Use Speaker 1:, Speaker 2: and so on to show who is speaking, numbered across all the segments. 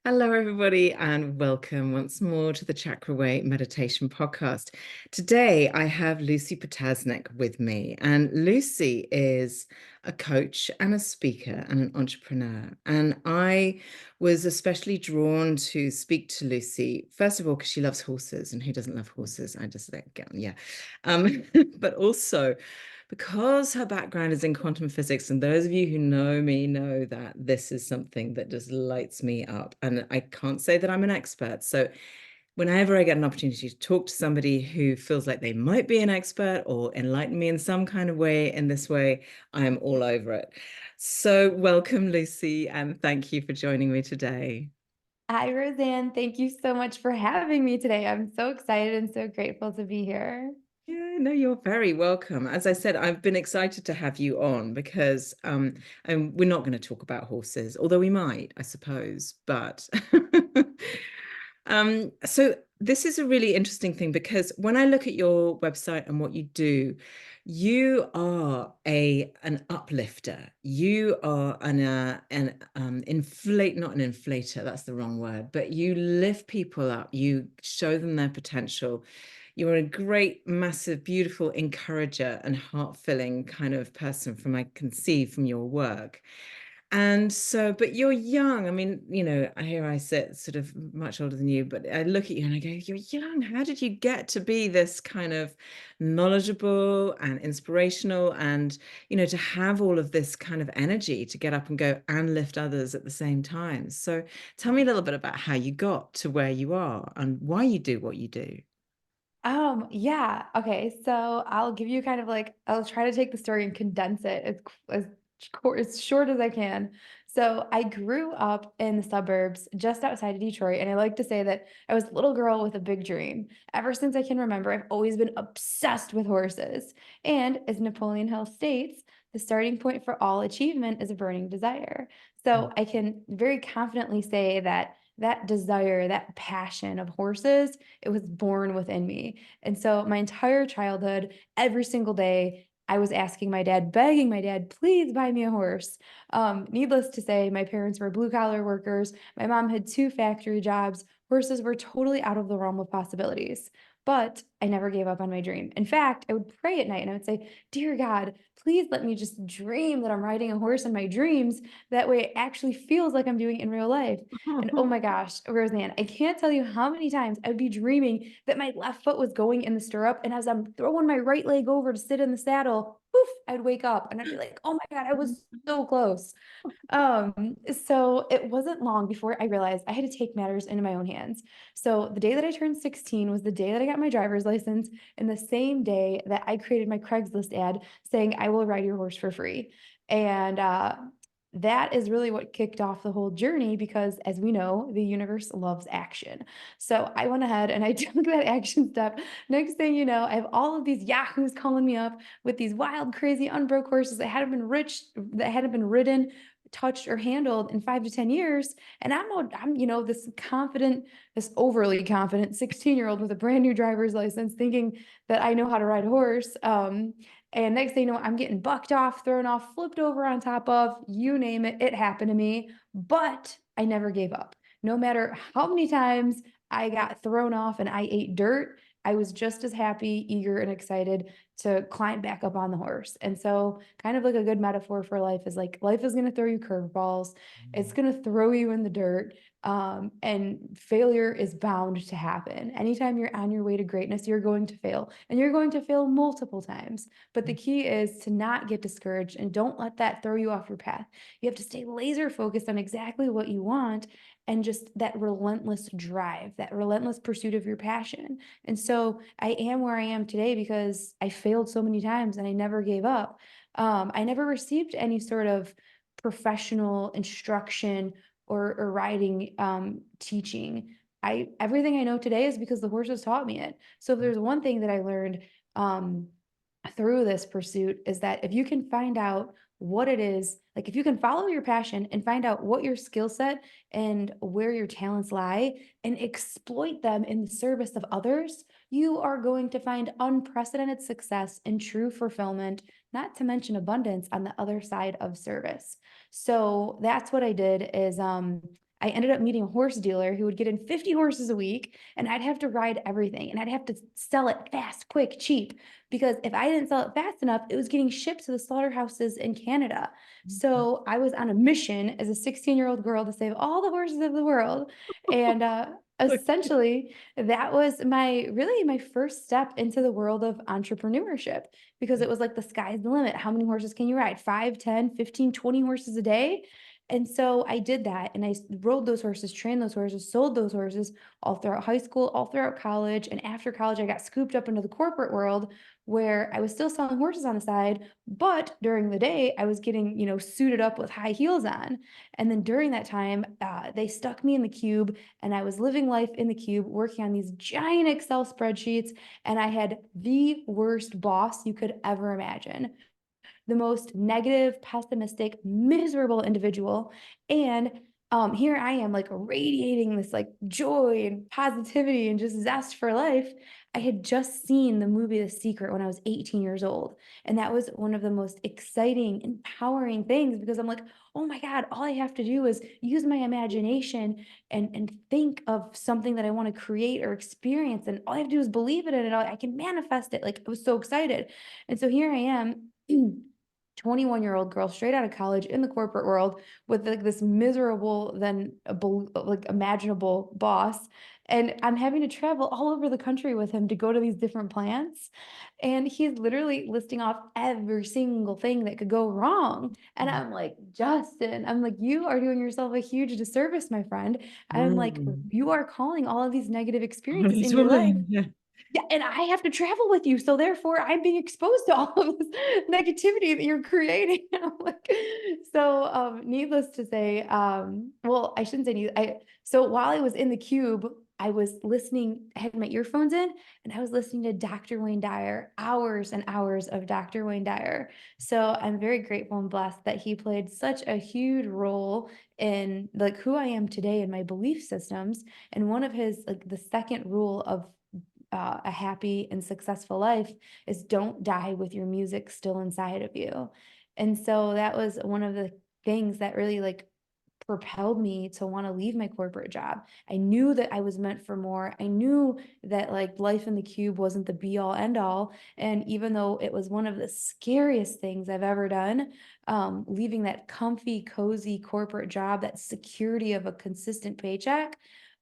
Speaker 1: Hello, everybody, and welcome once more to the Chakra Way Meditation Podcast. Today, I have Lucie Ptasznik with me, and Lucie is a coach and a speaker and an entrepreneur. And I was especially drawn to speak to Lucie, first of all, because she loves horses, and who doesn't love horses? I just think, yeah. But also, because her background is in quantum physics, and those of you who know me know that this is something that just lights me up. And I can't say that I'm an expert. So whenever I get an opportunity to talk to somebody who feels like they might be an expert or enlighten me in some kind of way in this way, I am all over it. So welcome, Lucie, and thank you for joining me today.
Speaker 2: Hi, Roseanne. Thank you so much for having me today. I'm so excited and so grateful to be here.
Speaker 1: Yeah, no, you're very welcome. As I said, I've been excited to have you on because and we're not going to talk about horses, although we might, I suppose. But so this is a really interesting thing because when I look at your website and what you do, you are an uplifter. You are an inflate, not an inflator, that's the wrong word, but you lift people up, you show them their potential. You're a great, massive, beautiful encourager and heart-filling kind of person from I can see from your work. And so, but you're young. I mean, here I sit sort of much older than you, but I look at you and I go, you're young. How did you get to be this kind of knowledgeable and inspirational and, to have all of this kind of energy to get up and go and lift others at the same time? So tell me a little bit about how you got to where you are and why you do what you do.
Speaker 2: Yeah. Okay. So I'll give you kind of like, I'll try to take the story and condense it as short as I can. So I grew up in the suburbs just outside of Detroit. And I like to say that I was a little girl with a big dream. Ever since I can remember, I've always been obsessed with horses. And as Napoleon Hill states, the starting point for all achievement is a burning desire. So I can very confidently say that that desire, that passion of horses, it was born within me. And so my entire childhood, every single day, I was asking my dad, begging my dad, please buy me a horse. Needless to say, my parents were blue collar workers. My mom had two factory jobs. Horses were totally out of the realm of possibilities. But I never gave up on my dream. In fact, I would pray at night and I would say, Dear God, please let me just dream that I'm riding a horse in my dreams. That way it actually feels like I'm doing it in real life. And oh my gosh, Roseanne, I can't tell you how many times I would be dreaming that my left foot was going in the stirrup. And as I'm throwing my right leg over to sit in the saddle, poof, I'd wake up and I'd be like, oh my God, I was so close. So it wasn't long before I realized I had to take matters into my own hands. So the day that I turned 16 was the day that I got my driver's license, and the same day that I created my Craigslist ad saying, I will ride your horse for free. And that is really what kicked off the whole journey because, as we know, the universe loves action. So I went ahead and I took that action step. Next thing you know, I have all of these yahoos calling me up with these wild, crazy, unbroke horses that hadn't been ridden, touched, or handled in 5 to 10 years. And I'm this confident, this overly confident 16-year-old with a brand new driver's license, thinking that I know how to ride a horse. And next thing you know, I'm getting bucked off, thrown off, flipped over on top of, you name it, it happened to me. But I never gave up. No matter how many times I got thrown off and I ate dirt, I was just as happy, eager, and excited to climb back up on the horse. And so, kind of like a good metaphor for life is like life is going to throw you curveballs, it's going to throw you in the dirt. And failure is bound to happen. Anytime you're on your way to greatness, you're going to fail, and you're going to fail multiple times. But the key is to not get discouraged and don't let that throw you off your path. You have to stay laser focused on exactly what you want and just that relentless drive, that relentless pursuit of your passion. And so I am where I am today because I failed so many times and I never gave up. I never received any sort of professional instruction or riding teaching. I everything I know today is because the horses taught me it. So if there's one thing that I learned um, through this pursuit is that if you can find out what it is, like if you can follow your passion and find out what your skill set and where your talents lie and exploit them in the service of others, you are going to find unprecedented success and true fulfillment, not to mention abundance on the other side of service. So that's what I did is I ended up meeting a horse dealer who would get in 50 horses a week, and I'd have to ride everything, and I'd have to sell it fast, quick, cheap, because if I didn't sell it fast enough, it was getting shipped to the slaughterhouses in Canada. So I was on a mission as a 16-year-old girl to save all the horses of the world. And essentially, that was my first step into the world of entrepreneurship, because it was like the sky's the limit. How many horses can you ride? 5, 10, 15, 20 horses a day? And so I did that, and rode those horses, trained those horses, sold those horses all throughout high school, all throughout college. And after college, I got scooped up into the corporate world where I was still selling horses on the side, but during the day, I was getting, suited up with high heels on. And then during that time, they stuck me in the cube, and I was living life in the cube, working on these giant Excel spreadsheets. And I had the worst boss you could ever imagine, the most negative, pessimistic, miserable individual. And here I am, like radiating this like joy and positivity and just zest for life. I had just seen the movie The Secret when I was 18 years old. And that was one of the most exciting, empowering things, because I'm like, oh my God, all I have to do is use my imagination and think of something that I want to create or experience. And all I have to do is believe it, and I can manifest it. Like, I was so excited. And so here I am. 21-year-old girl straight out of college in the corporate world with like this miserable then like imaginable boss, and I'm having to travel all over the country with him to go to these different plants, and he's literally listing off every single thing that could go wrong. And
Speaker 1: Mm.
Speaker 2: I'm like, Justin, I'm like, you are doing yourself a huge disservice, my friend. I'm like,
Speaker 1: Mm.
Speaker 2: you are calling all of these negative
Speaker 1: What are
Speaker 2: experiences
Speaker 1: you
Speaker 2: in your life.
Speaker 1: doing? Yeah.
Speaker 2: Yeah, and I have to travel with you, so therefore I'm being exposed to all of this negativity that you're creating. I'm like, so needless to say, well, I shouldn't say so while I was in the cube, I was listening, I had my earphones in, and I was listening to Dr. Wayne Dyer, hours and hours of Dr. Wayne Dyer. So I'm very grateful and blessed that he played such a huge role in like who I am today and my belief systems. And one of his, like the second rule of a happy and successful life is don't die with your music still inside of you. And so that was one of the things that really like propelled me to want to leave my corporate job. I knew that I was meant for more. I knew that like life in the cube wasn't the be all end all. And even though it was one of the scariest things I've ever done, leaving that comfy, cozy corporate job, that security of a consistent paycheck,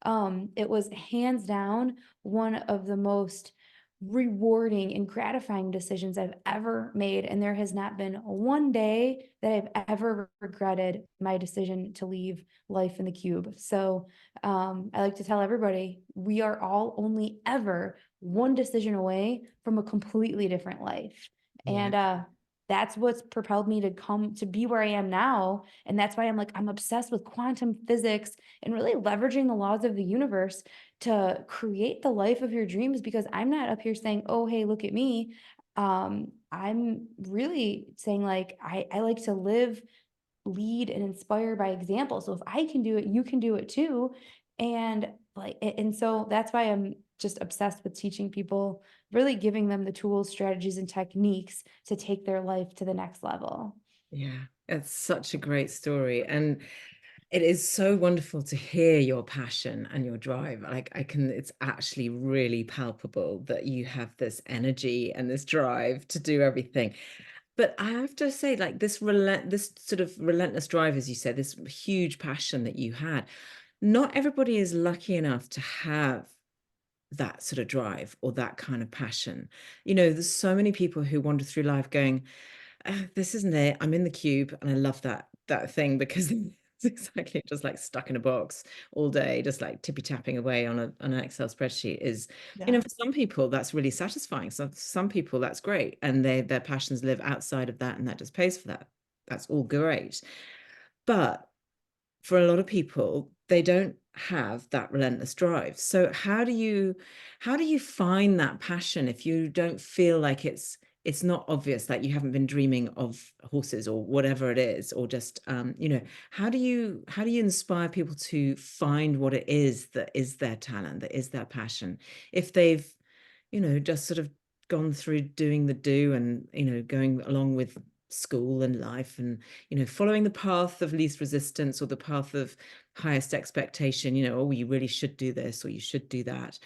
Speaker 2: it was hands down one of the most rewarding and gratifying decisions I've ever made. And there has not been one day that I've ever regretted my decision to leave life in the cube. So I like to tell everybody we are all only ever one decision away from a completely different life.
Speaker 1: Yeah.
Speaker 2: And that's what's propelled me to come to be where I am now. And that's why I'm obsessed with quantum physics and really leveraging the laws of the universe to create the life of your dreams, because I'm not up here saying, oh, hey, look at me. I'm really saying like I like to live, lead, and inspire by example. So if I can do it, you can do it too. And and so that's why I'm just obsessed with teaching people, really giving them the tools, strategies, and techniques to take their life to the next level.
Speaker 1: Yeah. It's such a great story. And it is so wonderful to hear your passion and your drive. Like it's actually really palpable that you have this energy and this drive to do everything. But I have to say, like this sort of relentless drive, as you said, this huge passion that you had, not everybody is lucky enough to have that sort of drive or that kind of passion. There's so many people who wander through life going, this isn't it. I'm in the cube and I love that thing because it's exactly just like stuck in a box all day, just like tippy tapping away on an Excel spreadsheet is,
Speaker 2: Yeah.
Speaker 1: for some people that's really satisfying. So some people that's great. And their passions live outside of that and that just pays for that. That's all great. But for a lot of people, they don't have that relentless drive. So how do you find that passion if you don't feel like it's not obvious, like you haven't been dreaming of horses or whatever it is, or just how do you inspire people to find what it is that is their talent, that is their passion, if they've just sort of gone through doing the do and going along with school and life, and following the path of least resistance or the path of highest expectation, oh, you really should do this or you should do that.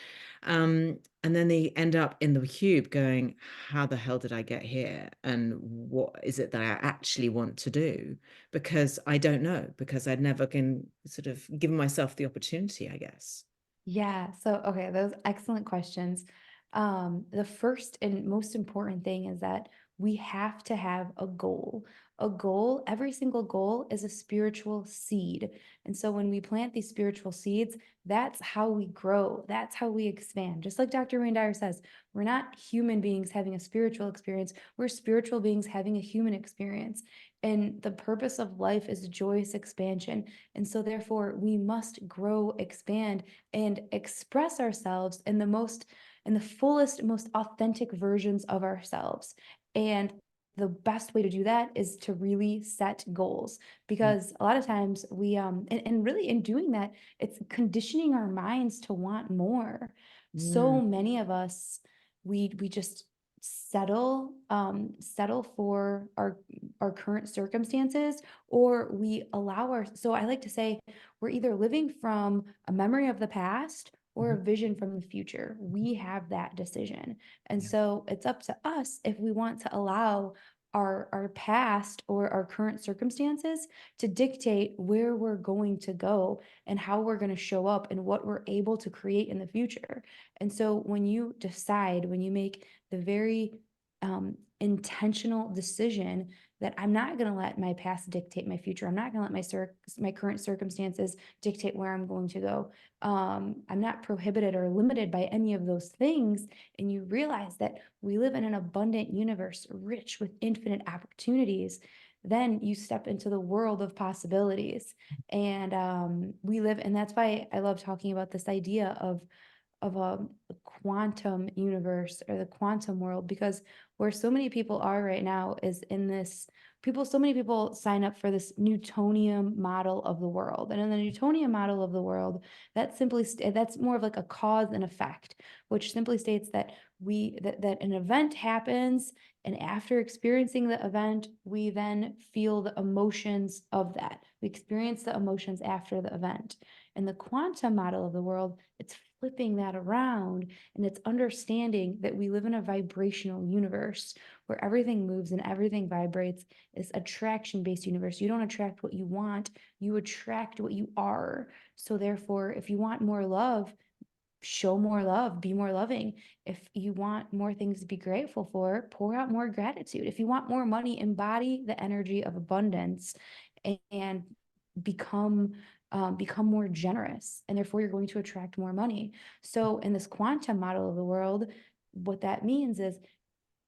Speaker 1: And then they end up in the cube going, how the hell did I get here, and what is it that I actually want to do? Because I don't know, because I'd never been sort of given myself the opportunity, I guess.
Speaker 2: Yeah. So, okay, those excellent questions. The first and most important thing is that we have to have a goal. A goal, every single goal is a spiritual seed. And so when we plant these spiritual seeds, that's how we grow. That's how we expand. Just like Dr. Wayne Dyer says, we're not human beings having a spiritual experience. We're spiritual beings having a human experience. And the purpose of life is joyous expansion. And so therefore, we must grow, expand, and express ourselves in the fullest, most authentic versions of ourselves. And the best way to do that is to really set goals,
Speaker 1: Mm,
Speaker 2: because a lot of times and really in doing that, it's conditioning our minds to want more. So
Speaker 1: mm,
Speaker 2: many of us, we just settle for our current circumstances, or we allow our so I like to say we're either living from a memory of the past or
Speaker 1: mhm,
Speaker 2: a vision from the future. We have that decision. And
Speaker 1: yeah.
Speaker 2: so it's up to us if we want to allow our past or our current circumstances to dictate where we're going to go and how we're going to show up and what we're able to create in the future. And so when you decide, when you make the very intentional decision that I'm not going to let my past dictate my future. I'm not going to let my current circumstances dictate where I'm going to go. I'm not prohibited or limited by any of those things. And you realize that we live in an abundant universe, rich with infinite opportunities. Then you step into the world of possibilities. And and that's why I love talking about this idea of a quantum universe or the quantum world, because where so many people are right now is in this people so many people sign up for this Newtonian model of the world. And in the Newtonian model of the world, that's more of like a cause and effect, which simply states that that an event happens, and after experiencing the event, we then feel the emotions of that. We experience the emotions after the event. In the quantum model of the world, it's flipping that around, and it's understanding that we live in a vibrational universe where everything moves and everything vibrates. It's attraction-based universe. You don't attract what you want, you attract what you are. So therefore, if you want more love, show more love, be more loving. If you want more things to be grateful for, pour out more gratitude. If you want more money, embody the energy of abundance and become become more generous, and therefore you're going to attract more money. So in this quantum model of the world, what that means is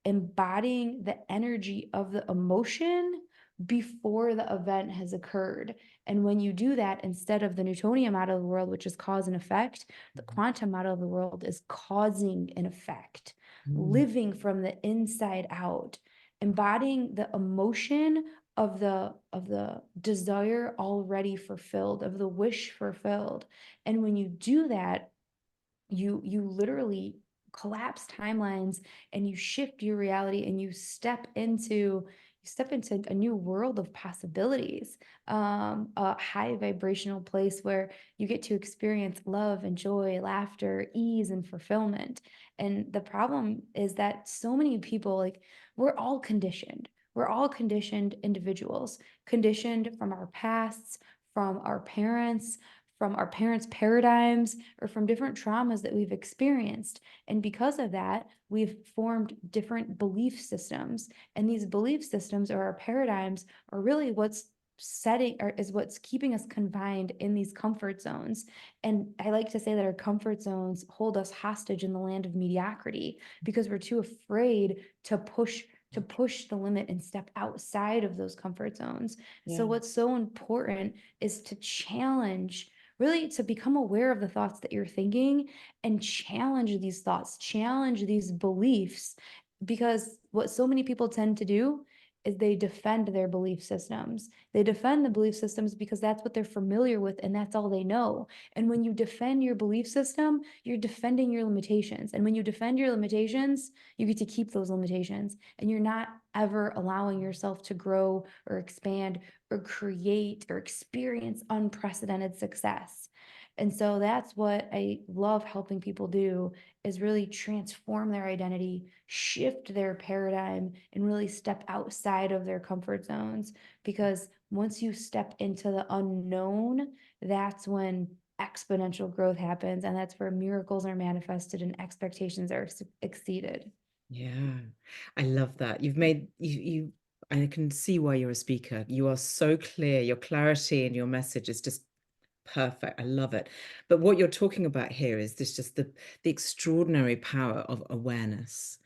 Speaker 2: embodying the energy of the emotion before the event has occurred. And when you do that, instead of the Newtonian model of the world, which is cause and effect, the quantum model of the world is causing an effect,
Speaker 1: Mm,
Speaker 2: living from the inside out, embodying the emotion of the desire already fulfilled, of the wish fulfilled. And when you do that, you literally collapse timelines, and you shift your reality, and you step into a new world of possibilities, a high vibrational place where you get to experience love and joy, laughter, ease, and fulfillment. And the problem is that so many people, like, we're all conditioned individuals, conditioned from our pasts, from our parents' paradigms, or from different traumas that we've experienced. And because of that, we've formed different belief systems. And these belief systems or our paradigms are really what's keeping us confined in these comfort zones. And I like to say that our comfort zones hold us hostage in the land of mediocrity, because we're too afraid to push the limit and step outside of those comfort zones. So
Speaker 1: yeah.
Speaker 2: what's so important is to challenge, really to become aware of the thoughts that you're thinking, and challenge these thoughts, challenge these beliefs. Because what so many people tend to do is they defend their belief systems. They defend the belief systems because that's what they're familiar with and that's all they know. And when you defend your belief system, you're defending your limitations. And when you defend your limitations, you get to keep those limitations and you're not ever allowing yourself to grow or expand or create or experience unprecedented success. And so that's what I love helping people do is really transform their identity, shift their paradigm, and really step outside of their comfort zones. Because once you step into the unknown, that's when exponential growth happens. And that's where miracles are manifested and expectations are exceeded.
Speaker 1: Yeah, I love that. I can see why you're a speaker. You are so clear. Your clarity and your message is just perfect. I love it. But what you're talking about here is this just the extraordinary power of awareness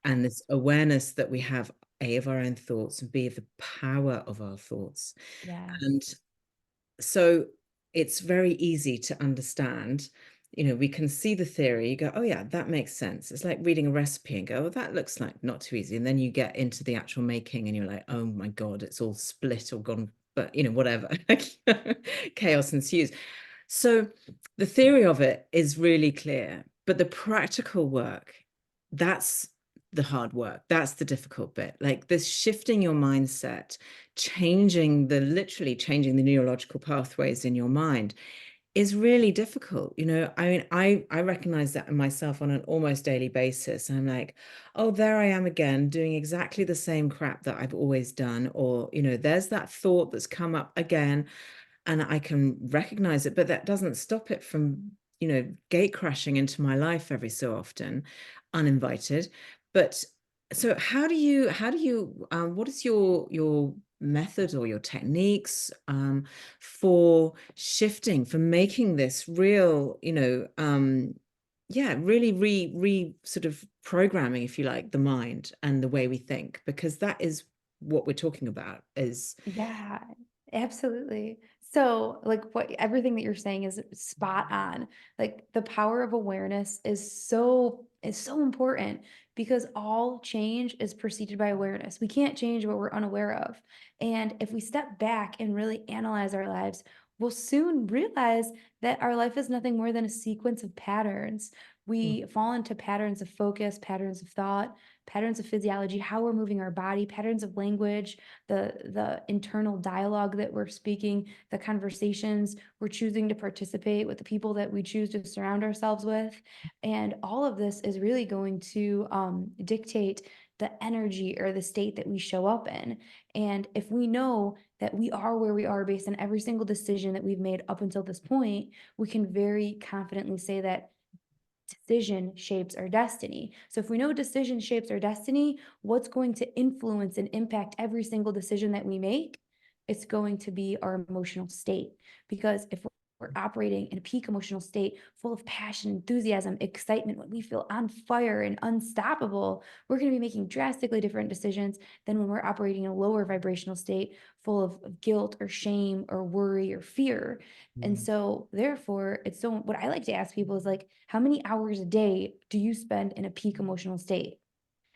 Speaker 1: and this awareness that we have A, of our own thoughts, and B, of the power of our thoughts. And
Speaker 2: Yes.
Speaker 1: so it's very easy to understand. We can see the theory, you go, oh yeah, that makes sense. It's like reading a recipe and go, oh, that looks like not too easy. And then you get into the actual making and you're like, oh my God, it's all split or gone, but whatever. Chaos ensues. So the theory of it is really clear, but the practical work, that's the hard work. That's the difficult bit. Like this shifting your mindset, literally changing the neurological pathways in your mind is really difficult. I mean, I recognize that in myself on an almost daily basis. I'm like, oh, there I am again doing exactly the same crap that I've always done. Or, there's that thought that's come up again and I can recognize it, but that doesn't stop it from, gate crashing into my life every so often, uninvited. But so what is your method or your techniques for shifting, for making this real, yeah, really sort of programming, if you like, the mind and the way we think, because that is what we're talking about is
Speaker 2: Yeah, absolutely. So, like what everything that you're saying is spot on. Like the power of awareness is so important because all change is preceded by awareness. We can't change what we're unaware of. And if we step back and really analyze our lives, we'll soon realize that our life is nothing more than a sequence of patterns. We fall into patterns of focus, patterns of thought, patterns of physiology, how we're moving our body, patterns of language, the internal dialogue that we're speaking, the conversations we're choosing to participate with, the people that we choose to surround ourselves with. And all of this is really going to dictate the energy or the state that we show up in. And if we know that we are where we are based on every single decision that we've made up until this point, we can very confidently say that decision shapes our destiny. So if we know decision shapes our destiny, what's going to influence and impact every single decision that we make? It's going to be our emotional state. Because if we're operating in a peak emotional state full of passion, enthusiasm, excitement, when we feel on fire and unstoppable, we're going to be making drastically different decisions than when we're operating in a lower vibrational state full of guilt or shame or worry or fear. And
Speaker 1: Mm.
Speaker 2: so, therefore, what I like to ask people is like, how many hours a day do you spend in a peak emotional state?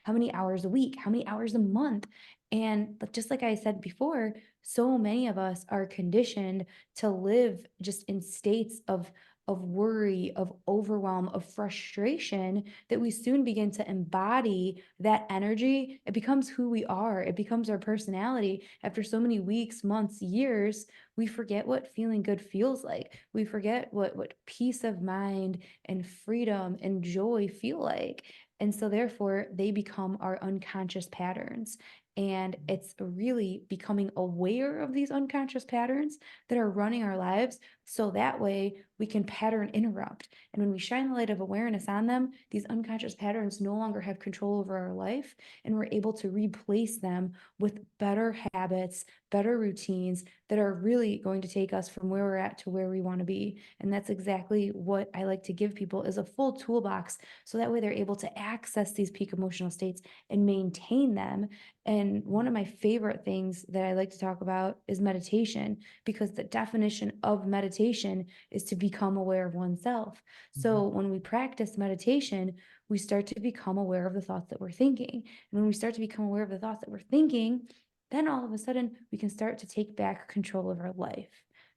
Speaker 2: How many hours a week? How many hours a month? And just like I said before, so many of us are conditioned to live just in states of worry, of overwhelm, of frustration that we soon begin to embody that energy. It becomes who we are. It becomes our personality. After so many weeks, months, years, we forget what feeling good feels like. We forget what peace of mind and freedom and joy feel like. And so, therefore, they become our unconscious patterns. And it's really becoming aware of these unconscious patterns that are running our lives. So that way we can pattern interrupt. And when we shine the light of awareness on them, these unconscious patterns no longer have control over our life. And we're able to replace them with better habits, better routines that are really going to take us from where we're at to where we want to be. And that's exactly what I like to give people is a full toolbox so that way they're able to access these peak emotional states and maintain them. And one of my favorite things that I like to talk about is meditation, because the definition of meditation is to become aware of oneself.
Speaker 1: Mhm.
Speaker 2: So when we practice meditation, we start to become aware of the thoughts that we're thinking. And when we start to become aware of the thoughts that we're thinking, then all of a sudden we can start to take back control of our life.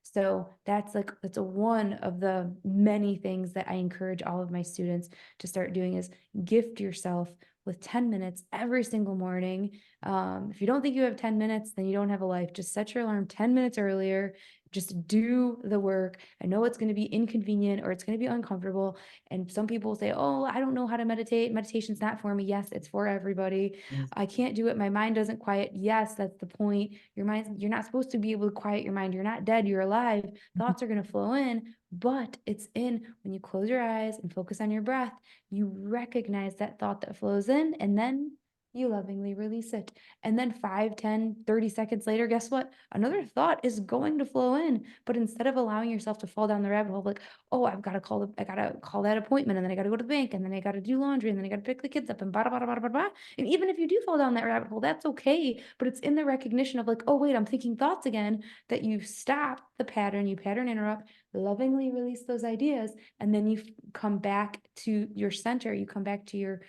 Speaker 2: So that's a one of the many things that I encourage all of my students to start doing is gift yourself with 10 minutes every single morning. If you don't think you have 10 minutes, then you don't have a life. Just set your alarm 10 minutes earlier. Just do the work. I know it's going to be inconvenient or it's going to be uncomfortable. And some people say, oh, I don't know how to meditate. Meditation's not for me. Yes, it's for everybody.
Speaker 1: Yes.
Speaker 2: I can't do it. My mind doesn't quiet. Yes, that's the point. Your mind, you're not supposed to be able to quiet your mind. You're not dead. You're alive. Thoughts are going to flow in, but it's in when you close your eyes and focus on your breath, you recognize that thought that flows in, and then you lovingly release it. And then 5, 10, 30 seconds later, guess what? Another thought is going to flow in. But instead of allowing yourself to fall down the rabbit hole, like, oh, I gotta call that appointment, and then I gotta go to the bank, and then I gotta do laundry, and then I gotta pick the kids up, and blah, blah, blah, blah, blah. And even if you do fall down that rabbit hole, that's okay. But it's in the recognition of like, oh, wait, I'm thinking thoughts again, that you stop the pattern, you pattern interrupt, lovingly release those ideas, and then you come back to your center, you come back to your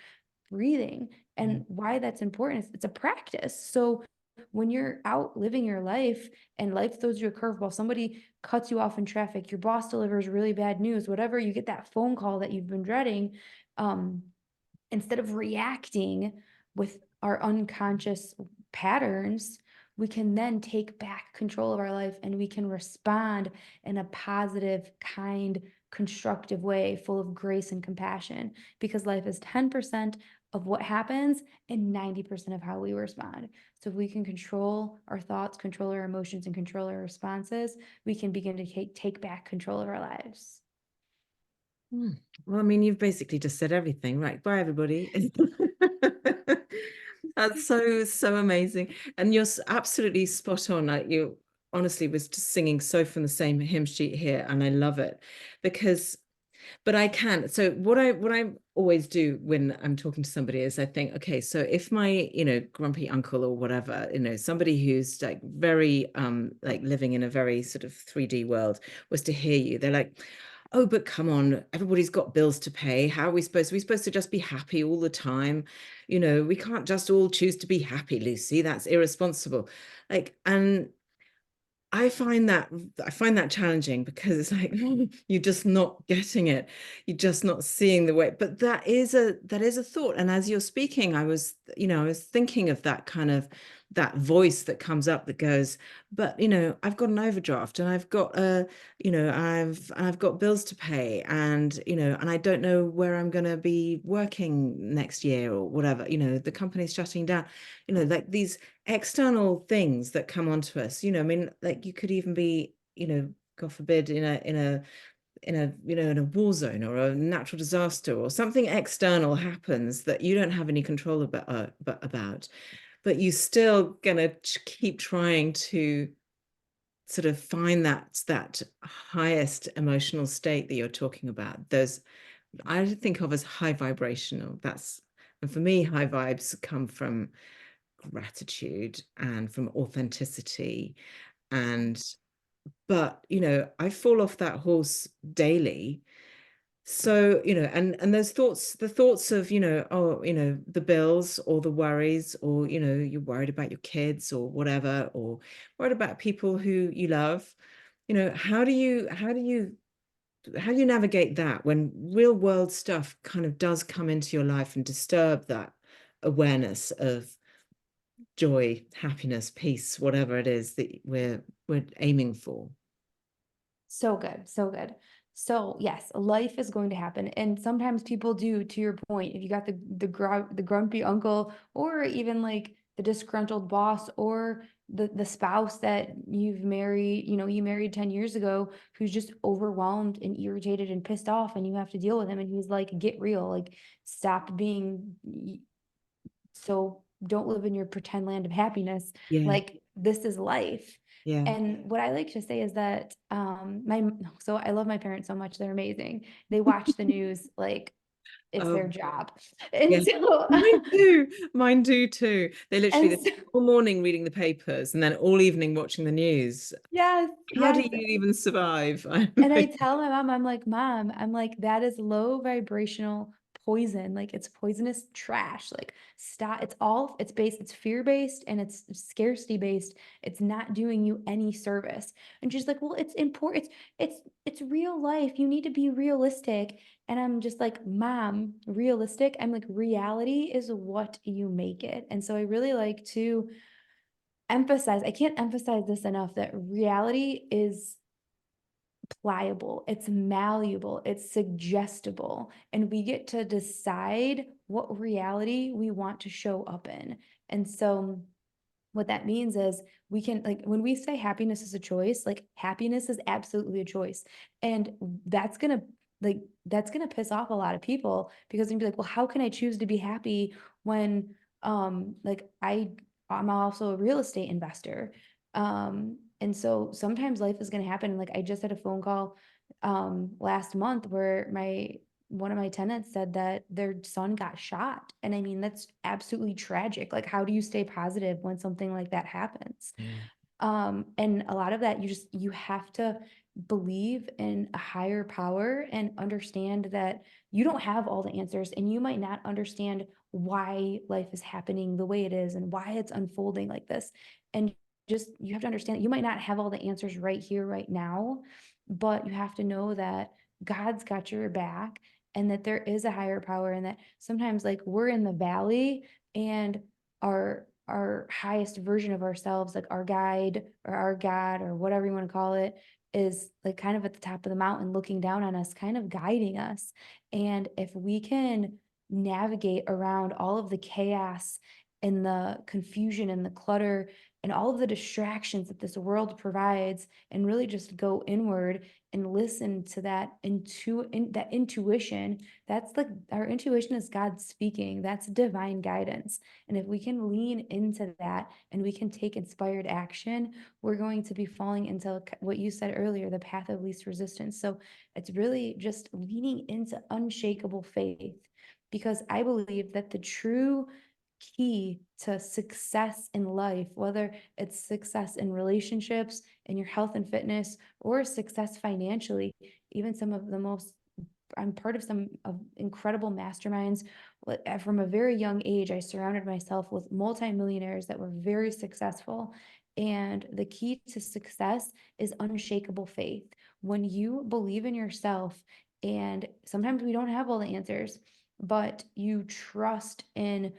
Speaker 2: breathing.
Speaker 1: Yeah.
Speaker 2: And why that's important is it's a practice. So when you're out living your life and life throws you a curveball, somebody cuts you off in traffic, your boss delivers really bad news, whatever, you get that phone call that you've been dreading, um, instead of reacting with our unconscious patterns, we can then take back control of our life and we can respond in a positive, kind, constructive way, full of grace and compassion, because life is 10% of what happens and 90% of how we respond. So if we can control our thoughts, control our emotions, and control our responses, we can begin to take back control of our lives.
Speaker 1: Hmm. Well, I mean, you've basically just said everything, right? Bye, everybody. That's so amazing. And you're absolutely spot on. Like you honestly was just singing so from the same hymn sheet here, and I love it because but I can. So what I always do when I'm talking to somebody is I think, okay, so if my, grumpy uncle or whatever, somebody who's like very like living in a very sort of 3D world was to hear you, they're like, oh, but come on, everybody's got bills to pay. How are we supposed to just be happy all the time? We can't just all choose to be happy, Lucy. That's irresponsible. Like, and I find that challenging because it's like you're just not getting it. You're just not seeing the way. But that is a thought. And as you're speaking, I was thinking of that kind of that voice that comes up that goes, but I've got an overdraft and I've got bills to pay and I don't know where I'm gonna be working next year or whatever. The company's shutting down, like these external things that come onto us. I mean, like you could even be, God forbid, in a war zone or a natural disaster or something external happens that you don't have any control but you still gonna keep trying to sort of find that highest emotional state that you're talking about. Those I think of as high vibrational. And for me, high vibes come from gratitude and from authenticity. And but I fall off that horse daily. So and those thoughts, the thoughts of oh, the bills or the worries, or you're worried about your kids or whatever, or worried about people who you love. How do you navigate that when real world stuff kind of does come into your life and disturb that awareness of joy, happiness, peace, whatever it is that we're aiming for?
Speaker 2: So good, so good. So yes, life is going to happen, and sometimes people do. To your point, if you got the grumpy uncle, or even like the disgruntled boss, or the spouse that you've married, you married 10 years ago, who's just overwhelmed and irritated and pissed off, and you have to deal with him, and he's like, get real, like stop being so don't live in your pretend land of happiness.
Speaker 1: Yeah,
Speaker 2: Like this is life.
Speaker 1: yeah.
Speaker 2: And what I like to say is that my so I love my parents so much. They're amazing. They watch the news like it's their
Speaker 1: Oh,
Speaker 2: job.
Speaker 1: yeah.
Speaker 2: And so
Speaker 1: Mine do. Mine do too. They literally
Speaker 2: and
Speaker 1: they
Speaker 2: so
Speaker 1: all morning reading the papers and then all evening watching the news.
Speaker 2: yes,
Speaker 1: How do
Speaker 2: yes.
Speaker 1: you even survive?
Speaker 2: And I tell my mom, I'm like, Mom, I'm like, that is low vibrational poison, like it's poisonous trash. Like stop, it's fear-based and it's scarcity-based. It's not doing you any service. And she's like, well, it's important, it's real life. You need to be realistic. And I'm just like, Mom, realistic? I'm like, reality is what you make it. And so I really like to emphasize, I can't emphasize this enough, that reality is pliable, it's malleable, it's suggestible, and we get to decide what reality we want to show up in. And so what that means is we can, like, when we say happiness is a choice, like happiness is absolutely a choice. And that's going to that's going to piss off a lot of people because they'll be like, well, how can I choose to be happy when like I'm also a real estate investor. And so sometimes life is going to happen. Like I just had a phone call last month where my one of my tenants said that their son got shot. And I mean, that's absolutely tragic. Like, how do you stay positive when something like that happens?
Speaker 1: Yeah.
Speaker 2: And a lot of that, you have to believe in a higher power and understand that you don't have all the answers and you might not understand why life is happening the way it is and why it's unfolding like this. And just you have to understand that you might not have all the answers right here, right now, but you have to know that God's got your back and that there is a higher power and that sometimes like we're in the valley and our highest version of ourselves, like our guide or our God or whatever you want to call it, is like kind of at the top of the mountain looking down on us, kind of guiding us. And if we can navigate around all of the chaos and the confusion and the clutter and all of the distractions that this world provides and really just go inward and listen to that intuition, that's like our intuition is God speaking, that's divine guidance. And if we can lean into that and we can take inspired action, we're going to be falling into what you said earlier, the path of least resistance. So it's really just leaning into unshakable faith, because I believe that the true key to success in life, whether it's success in relationships, in your health and fitness, or success financially, even some of the most I'm part of some of incredible masterminds. From a very young age, I surrounded myself with multimillionaires that were very successful. And the key to success is unshakable faith. When you believe in yourself, and sometimes we don't have all the answers, but you trust in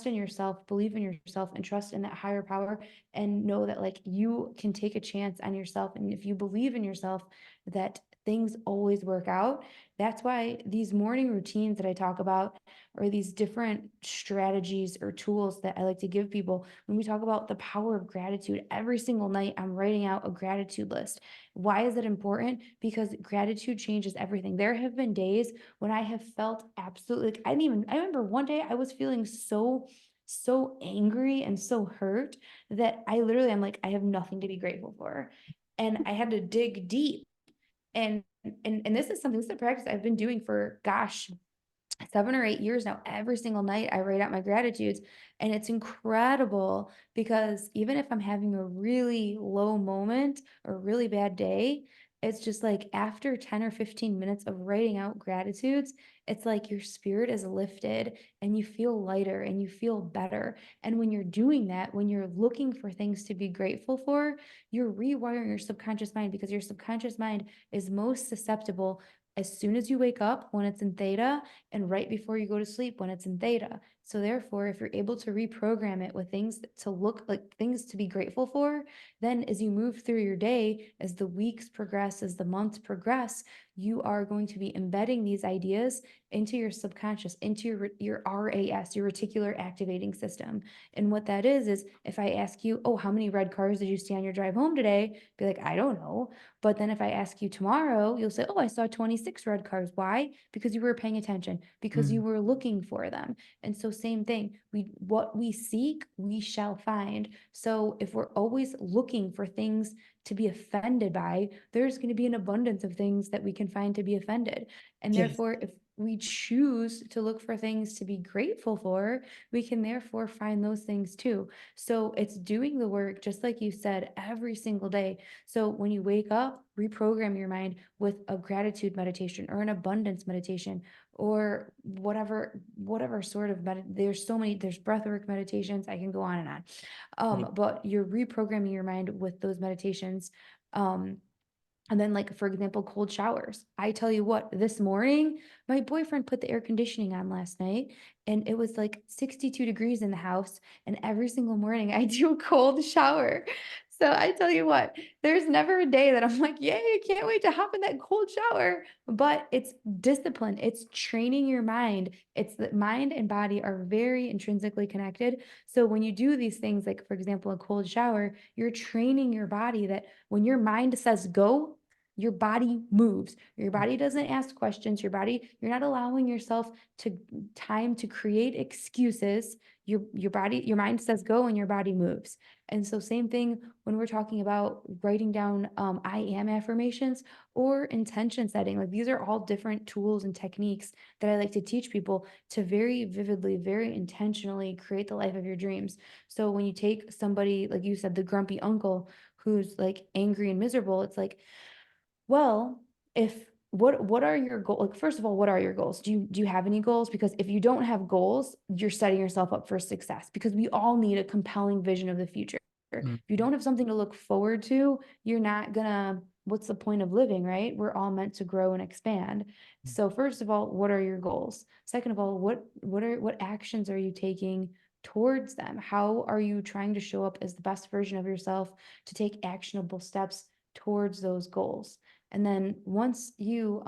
Speaker 2: yourself, believe in yourself, and trust in that higher power, and know that like you can take a chance on yourself. And if you believe in yourself, that things always work out. That's why these morning routines that I talk about, or these different strategies or tools that I like to give people, when we talk about the power of gratitude, every single night I'm writing out a gratitude list. Why is it important? Because gratitude changes everything. There have been days when I have felt absolutely like I remember one day I was feeling so angry and so hurt that I'm like, I have nothing to be grateful for. And I had to dig deep. And this is a practice I've been doing for, gosh, 7 or 8 years now. Every single night I write out my gratitudes. And it's incredible because even if I'm having a really low moment or a really bad day, it's just like after 10 or 15 minutes of writing out gratitudes, it's like your spirit is lifted and you feel lighter and you feel better. And when you're doing that, when you're looking for things to be grateful for, you're rewiring your subconscious mind, because your subconscious mind is most susceptible as soon as you wake up when it's in theta, and right before you go to sleep when it's in theta. So therefore, if you're able to reprogram it with things to look like, things to be grateful for, then as you move through your day, as the weeks progress, as the months progress, you are going to be embedding these ideas into your subconscious, into your RAS, your reticular activating system. And what that is if I ask you, oh, how many red cars did you see on your drive home today? Be like, I don't know. But then if I ask you tomorrow, you'll say, oh, I saw 26 red cars. Why? Because you were paying attention, because you
Speaker 1: Mm.
Speaker 2: were looking for them. And so same thing, what we seek, we shall find. So if we're always looking for things to be offended by, there's going to be an abundance of things that we can find to be offended. And
Speaker 1: Yes.
Speaker 2: therefore, if we choose to look for things to be grateful for, we can therefore find those things too. So it's doing the work, just like you said, every single day. So when you wake up, reprogram your mind with a gratitude meditation or an abundance meditation or whatever sort of there's so many, there's breathwork meditations, I can go on and on.
Speaker 1: Yeah.
Speaker 2: But you're reprogramming your mind with those meditations. Um, and then, like, for example, cold showers. I tell you what, this morning, my boyfriend put the air conditioning on last night, and it was like 62 degrees in the house. And every single morning, I do a cold shower. So I tell you what, there's never a day that I'm like, yay, I can't wait to hop in that cold shower. But it's discipline, it's training your mind. It's that mind and body are very intrinsically connected. So when you do these things, like, for example, a cold shower, you're training your body that when your mind says go, your body moves. Your body doesn't ask questions. You're not allowing yourself to time to create excuses. Your mind says go and your body moves. And so same thing when we're talking about writing down I am affirmations or intention setting. Like, these are all different tools and techniques that I like to teach people to very vividly, very intentionally create the life of your dreams. So when you take somebody, like you said, the grumpy uncle who's like angry and miserable, it's like, well, if what are your goals? Like, first of all, what are your goals? Do you have any goals? Because if you don't have goals, you're setting yourself up for success, because we all need a compelling vision of the future. If
Speaker 1: Mm.
Speaker 2: you don't have something to look forward to, you're not gonna, what's the point of living, right? We're all meant to grow and expand. So first of all, what are your goals? Second of all, what actions are you taking towards them? How are you trying to show up as the best version of yourself to take actionable steps towards those goals? And then once you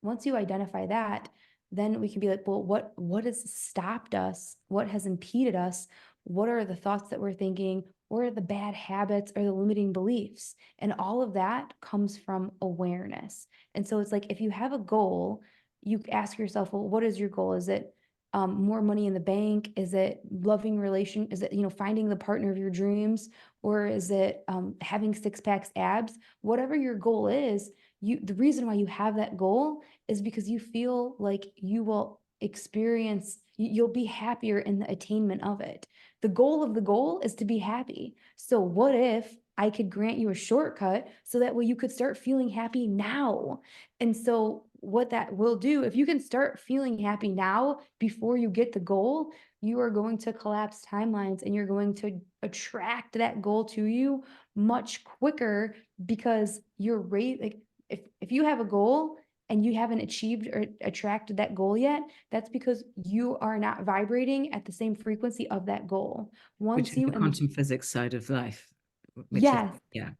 Speaker 2: identify that, then we can be like, well, what has stopped us? What has impeded us? What are the thoughts that we're thinking? What are the bad habits or the limiting beliefs? And all of that comes from awareness. And so it's like, if you have a goal, you ask yourself, well, what is your goal? Is it more money in the bank? Is it loving relation? Is it, finding the partner of your dreams? Or is it having six packs abs? Whatever your goal is, the reason why you have that goal is because you feel like you will experience, you'll be happier in the attainment of it. The goal of the goal is to be happy. So what if I could grant you a shortcut so that way you could start feeling happy now? And so what that will do, if you can start feeling happy now before you get the goal, you are going to collapse timelines and you're going to attract that goal to you much quicker, because you're like, if you have a goal and you haven't achieved or attracted that goal yet, that's because you are not vibrating at the same frequency of that goal.
Speaker 1: Which
Speaker 2: Once
Speaker 1: is
Speaker 2: you,
Speaker 1: the
Speaker 2: and
Speaker 1: quantum physics side of life, which is,
Speaker 2: yes,
Speaker 1: yeah,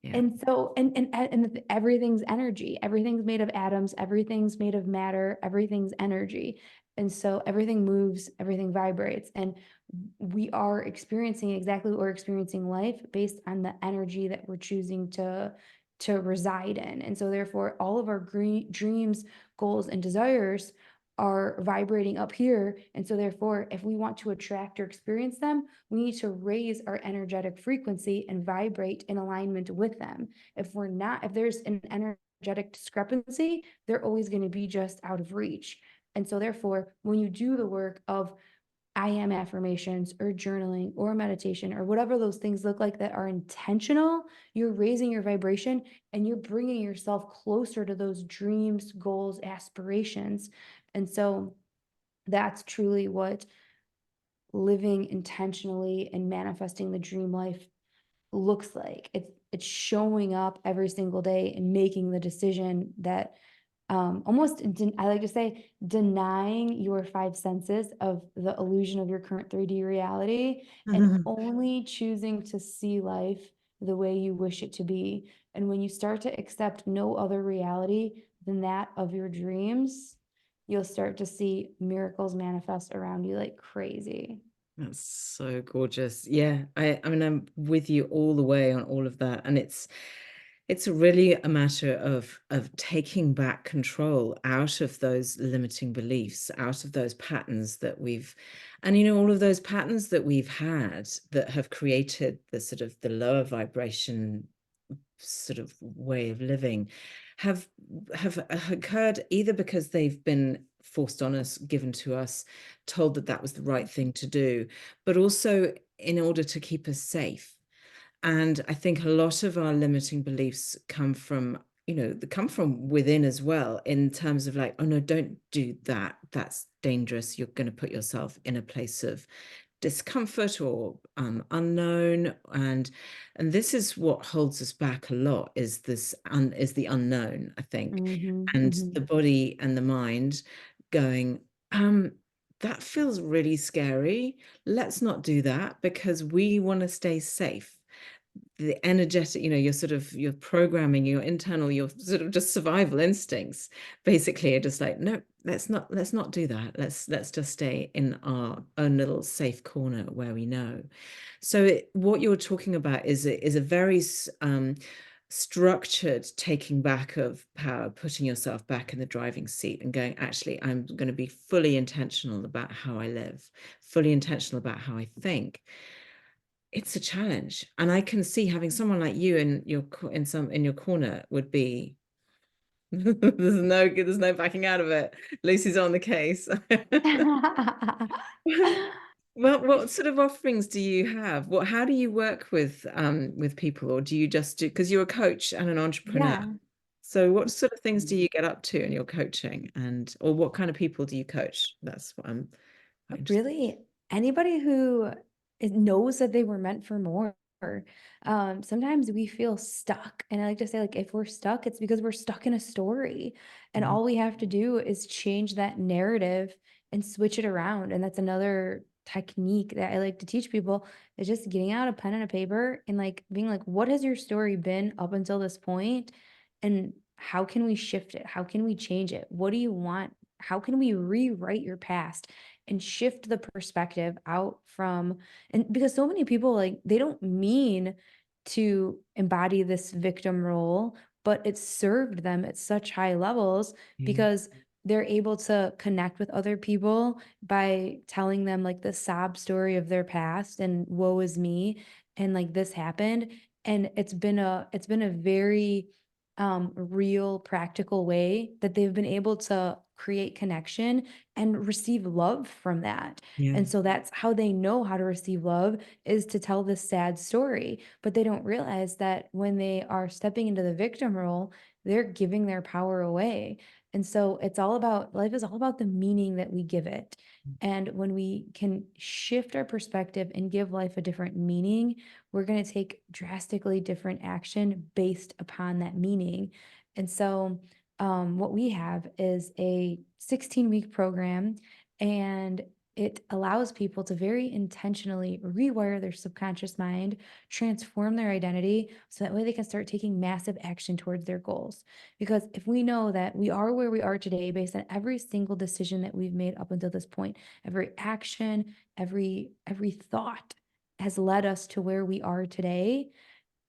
Speaker 1: yeah.
Speaker 2: and so, and everything's energy. Everything's made of atoms, everything's made of matter, everything's energy. And so everything moves, everything vibrates. And we are experiencing exactly what we're experiencing life based on the energy that we're choosing to reside in. And so therefore, all of our dreams, goals, and desires are vibrating up here. And so therefore, if we want to attract or experience them, we need to raise our energetic frequency and vibrate in alignment with them. If we're not, if there's an energetic discrepancy, they're always going to be just out of reach. And so therefore, when you do the work of I am affirmations or journaling or meditation or whatever those things look like that are intentional, you're raising your vibration and you're bringing yourself closer to those dreams, goals, aspirations. And so that's truly what living intentionally and manifesting the dream life looks like. It's showing up every single day and making the decision that I like to say, denying your five senses of the illusion of your current 3D reality and only choosing to see life the way you wish it to be. And when you start to accept no other reality than that of your dreams, you'll start to see miracles manifest around you like crazy.
Speaker 1: That's so gorgeous. Yeah, I mean, I'm with you all the way on all of that. And it's really a matter of taking back control out of those limiting beliefs, out of those patterns that we've, and all of those patterns that we've had that have created the sort of the lower vibration sort of way of living have have occurred either because they've been forced on us, given to us, told that that was the right thing to do, but also in order to keep us safe. And I think a lot of our limiting beliefs come from, they come from within as well, in terms of like, oh no, don't do that. That's dangerous. You're going to put yourself in a place of discomfort or unknown. And this is what holds us back a lot, is is the unknown, I think.
Speaker 2: Mhm,
Speaker 1: And
Speaker 2: mhm.
Speaker 1: the body and the mind going, um, that feels really scary. Let's not do that because we want to stay safe. The energetic, your sort of your programming, your internal, your sort of just survival instincts basically are just like, no, let's not do that. Let's just stay in our own little safe corner where we know. So what you're talking about is a very structured taking back of power, putting yourself back in the driving seat and going, actually, I'm going to be fully intentional about how I live, fully intentional about how I think. It's a challenge, and I can see having someone like you in your in your corner would be there's no backing out of it. Lucy's on the case. Well, what sort of offerings do you have? How do you work with people, or do you just do, because you're a coach and an entrepreneur?
Speaker 2: Yeah.
Speaker 1: So what sort of things do you get up to in your coaching, and or what kind of people do you coach? That's what I'm quite interested.
Speaker 2: Really, anybody who knows that they were meant for more. Sometimes we feel stuck, and I like to say, like, if we're stuck, it's because we're stuck in a story, and
Speaker 1: Mm,
Speaker 2: all we have to do is change that narrative and switch it around. And that's another technique that I like to teach people, is just getting out a pen and a paper and like being like, what has your story been up until this point, and how can we shift it? How can we change it? What do you want? How can we rewrite your past and shift the perspective out from, and because so many people, like, they don't mean to embody this victim role, but it served them at such high levels
Speaker 1: yeah,
Speaker 2: because they're able to connect with other people by telling them like the sob story of their past and woe is me, and like this happened. And it's been a very real practical way that they've been able to create connection and receive love from that.
Speaker 1: yeah,
Speaker 2: And so that's how they know how to receive love, is to tell this sad story. But they don't realize that when they are stepping into the victim role, they're giving their power away. And so it's all about, life is all about the meaning that we give it. And when we can shift our perspective and give life a different meaning, we're going to take drastically different action based upon that meaning. And so what we have is a 16-week program, and it allows people to very intentionally rewire their subconscious mind, transform their identity, so that way they can start taking massive action towards their goals. Because if we know that we are where we are today based on every single decision that we've made up until this point, every action, every thought has led us to where we are today,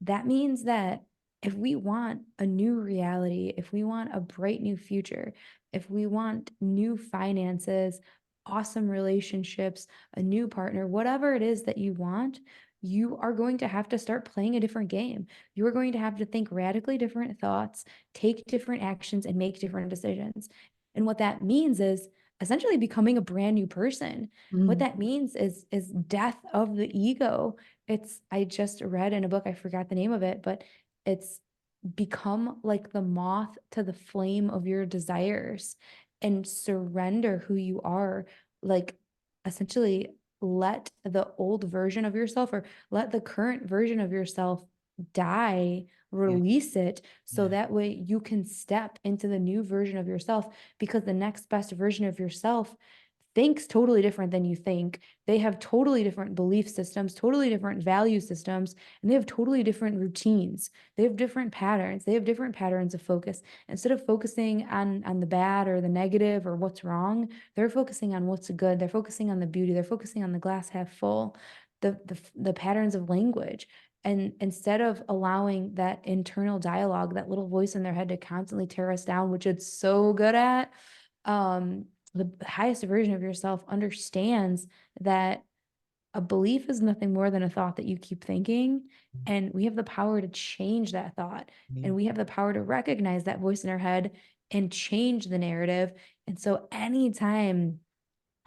Speaker 2: that means that if we want a new reality, if we want a bright new future, if we want new finances, awesome relationships, a new partner, whatever it is that you want, you are going to have to start playing a different game. You are going to have to think radically different thoughts, take different actions, and make different decisions. And what that means is essentially becoming a brand new person. What
Speaker 1: mm,
Speaker 2: that means is death of the ego. I just read in a book, I forgot the name of it, but it's become like the moth to the flame of your desires and surrender who you are. Like, essentially, let the old version of yourself, or let the current version of yourself die,
Speaker 1: yeah,
Speaker 2: release it, so
Speaker 1: yeah,
Speaker 2: that way you can step into the new version of yourself, because the next best version of yourself thinks totally different than you think. They have totally different belief systems, totally different value systems, and they have totally different routines. They have different patterns. They have different patterns of focus. Instead of focusing on the bad or the negative or what's wrong, they're focusing on what's good. They're focusing on the beauty. They're focusing on the glass half full, the patterns of language. And instead of allowing that internal dialogue, that little voice in their head, to constantly tear us down, which it's so good at, the highest version of yourself understands that A belief is nothing more than a thought that you keep thinking, and we have the power to change that thought,
Speaker 1: Yeah.
Speaker 2: and we have the power to recognize that voice in our head and change the narrative. And so anytime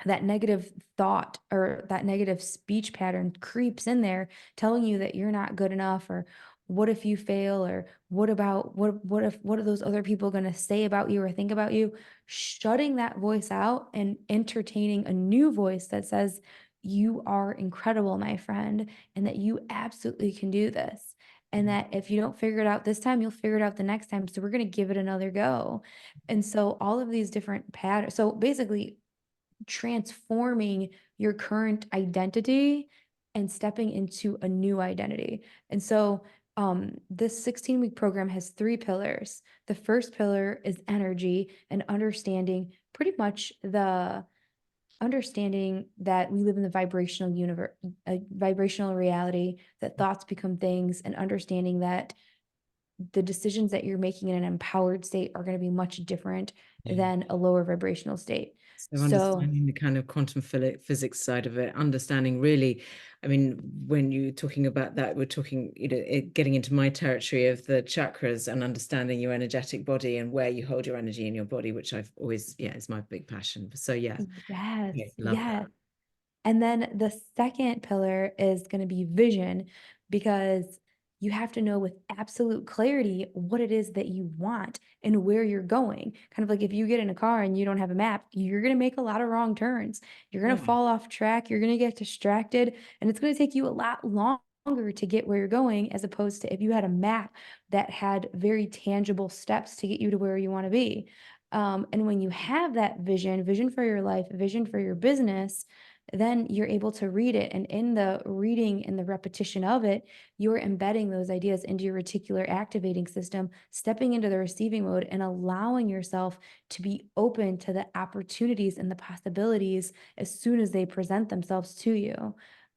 Speaker 2: that negative thought or that negative speech pattern creeps in there telling you that you're not good enough, or what if you fail, or what about what are those other people going to say about you or think about you, shutting that voice out and entertaining a new voice that says you are incredible, my friend, and that you absolutely can do this, and
Speaker 1: Mm.
Speaker 2: that if you don't figure it out this time, you'll figure it out the next time, so we're going to give it another go. And so all of these different patterns, so basically transforming your current identity and stepping into a new identity. And so this 16-week program has three pillars. The first pillar is energy and understanding pretty much the understanding that we live in the vibrational universe, a vibrational reality, that thoughts become things, and understanding that the decisions that you're making in an empowered state are going to be much different
Speaker 1: Yeah.
Speaker 2: than a lower vibrational state.
Speaker 1: So
Speaker 2: So
Speaker 1: understanding the kind of quantum physics side of it, understanding really, I mean, when you're talking about that, we're talking, getting into my territory of the chakras and understanding your energetic body and where you hold your energy in your body, which I've always, yeah, is my big passion. So yeah,
Speaker 2: yes,
Speaker 1: yeah, love
Speaker 2: yes.
Speaker 1: that.
Speaker 2: And then the second pillar is going to be vision, because you have to know with absolute clarity what it is that you want and where you're going. Kind of like if you get in a car and you don't have a map, you're going to make a lot of wrong turns. You're going to
Speaker 1: Yeah,
Speaker 2: fall off track. You're going to get distracted, and it's going to take you a lot longer to get where you're going, as opposed to if you had a map that had very tangible steps to get you to where you want to be. And when you have that vision, vision for your life, vision for your business, then you're able to read it. And in the reading and the repetition of it, you're embedding those ideas into your reticular activating system, stepping into the receiving mode and allowing yourself to be open to the opportunities and the possibilities as soon as they present themselves to you.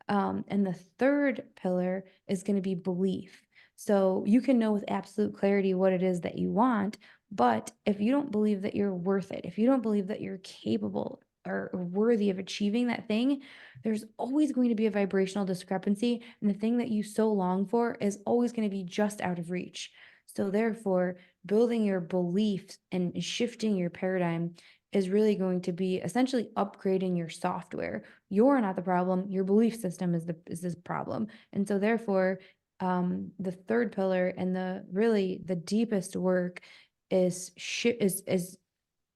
Speaker 2: And the third pillar is going to be belief. So you can know with absolute clarity what it is that you want, but if you don't believe that you're worth it, if you don't believe that you're capable or worthy of achieving that thing, there's always going to be a vibrational discrepancy. And the thing that you so long for is always going to be just out of reach. So, therefore, building your beliefs and shifting your paradigm is really going to be essentially upgrading your software. You're not the problem. Your belief system is this problem. And so, therefore, the third pillar and the really the deepest work is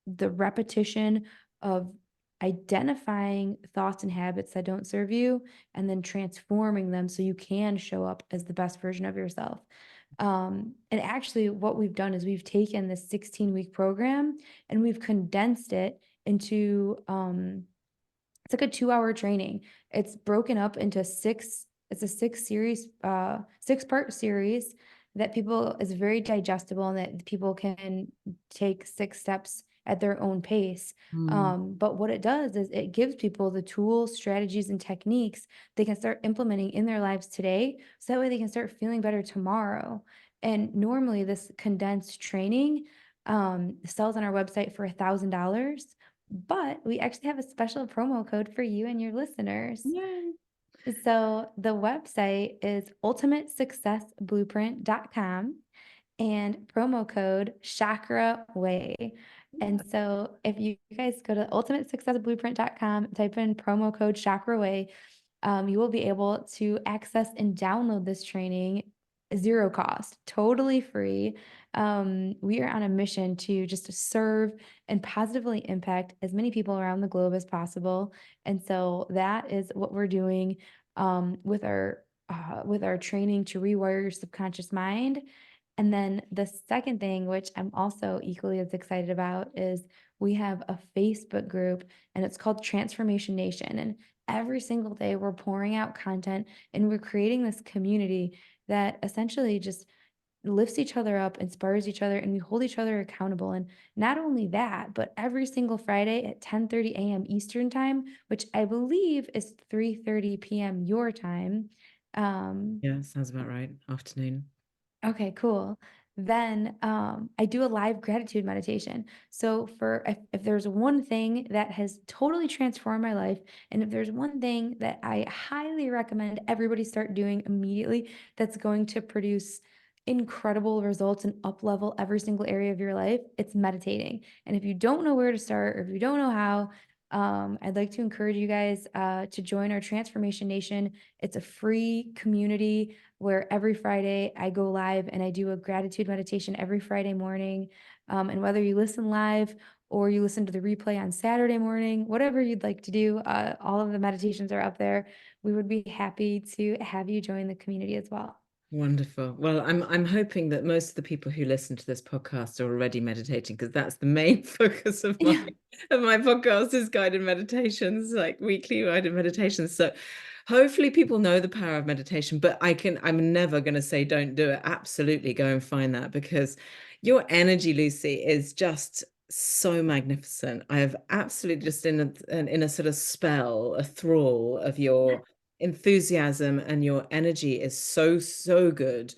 Speaker 2: the repetition of identifying thoughts and habits that don't serve you and then transforming them so you can show up as the best version of yourself. And actually, what we've done is we've taken this 16-week program and we've condensed it into it's like a 2-hour training. It's broken up into it's a six-part series that people is very digestible and that people can take 6 steps at their own pace.
Speaker 1: Mm,
Speaker 2: But what it does is it gives people the tools, strategies, and techniques they can start implementing in their lives today, so that way they can start feeling better tomorrow. And normally this condensed training sells on our website for $1,000, but we actually have a special promo code for you and your listeners.
Speaker 1: yay.
Speaker 2: So the website is ultimatesuccessblueprint.com and promo code Chakra Way. And so if you guys go to ultimatesuccessblueprint.com, type in promo code Chakra Way, you will be able to access and download this training zero cost, totally free. We are on a mission to just to serve and positively impact as many people around the globe as possible. And so that is what we're doing with our training to rewire your subconscious mind. And then the second thing, which I'm also equally as excited about, is we have a Facebook group and it's called Transformation Nation. And every single day we're pouring out content and we're creating this community that essentially just lifts each other up, inspires each other, and we hold each other accountable. And not only that, but every single Friday at 10:30 a.m. Eastern time, which I believe is 3:30 p.m. your time. Um,
Speaker 1: Yeah, sounds about right. Afternoon.
Speaker 2: Okay, cool. then I do a live gratitude meditation. So for if there's one thing that has totally transformed my life, and if there's one thing that I highly recommend everybody start doing immediately, that's going to produce incredible results and up level every single area of your life, it's meditating. And if you don't know where to start, or if you don't know how, I'd like to encourage you guys to join our Transformation Nation. It's a free community where every Friday I go live and I do a gratitude meditation every Friday morning. And whether you listen live or you listen to the replay on Saturday morning, whatever you'd like to do, all of the meditations are up there. We would be happy to have you join the community as well.
Speaker 1: Wonderful. Well, I'm hoping that most of the people who listen to this podcast are already meditating, because that's the main focus of my
Speaker 2: Yeah.
Speaker 1: podcast is guided meditations, like weekly guided meditations. So hopefully people know the power of meditation, but I'm never going to say don't do it. Absolutely go and find that, because your energy, Lucy, is just so magnificent. I have absolutely just in a sort of spell, a thrall of your enthusiasm, and your energy is so good,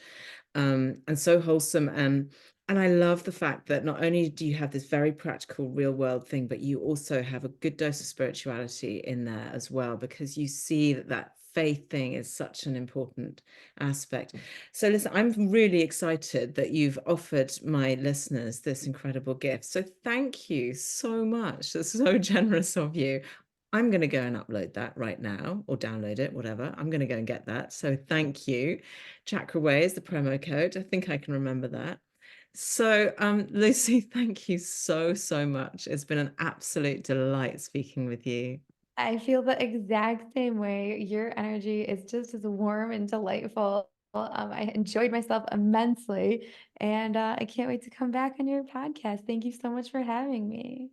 Speaker 1: and so wholesome, and I love the fact that not only do you have this very practical real world thing, but you also have a good dose of spirituality in there as well, because you see that that faith thing is such an important aspect. So listen, I'm really excited that you've offered my listeners this incredible gift, so thank you so much. That's so generous of you. I'm going to go and upload that right now, or download it, whatever. I'm going to go and get that. So thank you. Chakra Way is the promo code. I think I can remember that. So, Lucy, thank you so much. It's been an absolute delight speaking with you.
Speaker 2: I feel the exact same way. Your energy is just as warm and delightful. I enjoyed myself immensely, and I can't wait to come back on your podcast. Thank you so much for having me.